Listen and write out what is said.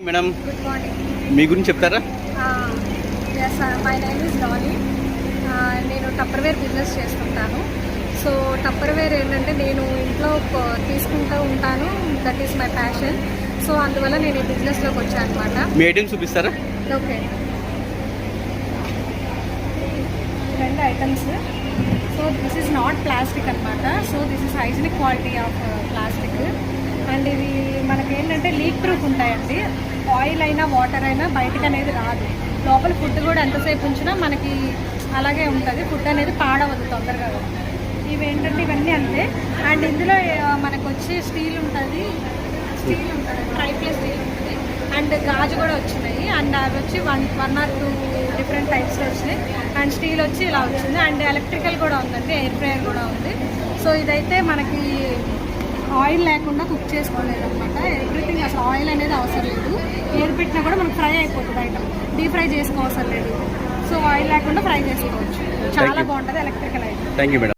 Madam good morning. మీ గురించి చెప్తారా? Yes, my name is Dolly. నేను టప్పర్వేర్ బిజినెస్ చేస్తుంటాను. సో టప్పర్వేర్ ఏంటంటే నేను ఇంట్లో తీసుకుంటూ ఉంటాను. That is my passion. So అందువల్ల నేను ఈ బిజినెస్లోకి వచ్చాను అనమాట. మీ ఐటమ్స్ చూపిస్తారా? ఓకే, రెండు items. So this is not plastic అనమాట. So this is hygienic quality of plastic. And ఇవి మనకేంటంటే లీక్ ప్రూఫ్ ఉంటాయండి. ఆయిల్ అయినా వాటర్ అయినా బయటకు అనేది రాదు. లోపల ఫుడ్ కూడా ఎంతసేపు ఉంచినా మనకి అలాగే ఉంటుంది. ఫుడ్ అనేది పాడవద్దు తొందరగా. ఇవేంటంటే ఇవన్నీ అంతే. అండ్ ఇందులో మనకు వచ్చి స్టీల్ ఉంటుంది, ట్రైప్లే స్టీల్ ఉంటుంది. అండ్ గాజు కూడా వచ్చినాయి. అండ్ అవి వచ్చి వన్ ఆర్ టూ డిఫరెంట్ టైప్స్లో వచ్చినాయి. అండ్ స్టీల్ వచ్చి ఇలా వచ్చింది. అండ్ ఎలక్ట్రికల్ కూడా ఉందండి, ఎయిర్ ఫ్రైయర్ కూడా ఉంది. సో ఇదైతే మనకి ఆయిల్ లేకుండా కుక్ చేసుకోలేదు అనమాట. ఎవ్రీథింగ్ అసలు ఆయిల్ అనేది అవసరం లేదు. ఏది పెట్టినా కూడా మనకు ఫ్రై అయిపోతుంది ఐటమ్. డీప్ ఫ్రై చేసుకోవసరం లేదు. సో ఆయిల్ లేకుండా ఫ్రై చేసుకోవచ్చు. చాలా బాగుంటుంది electrical item. Thank you madam.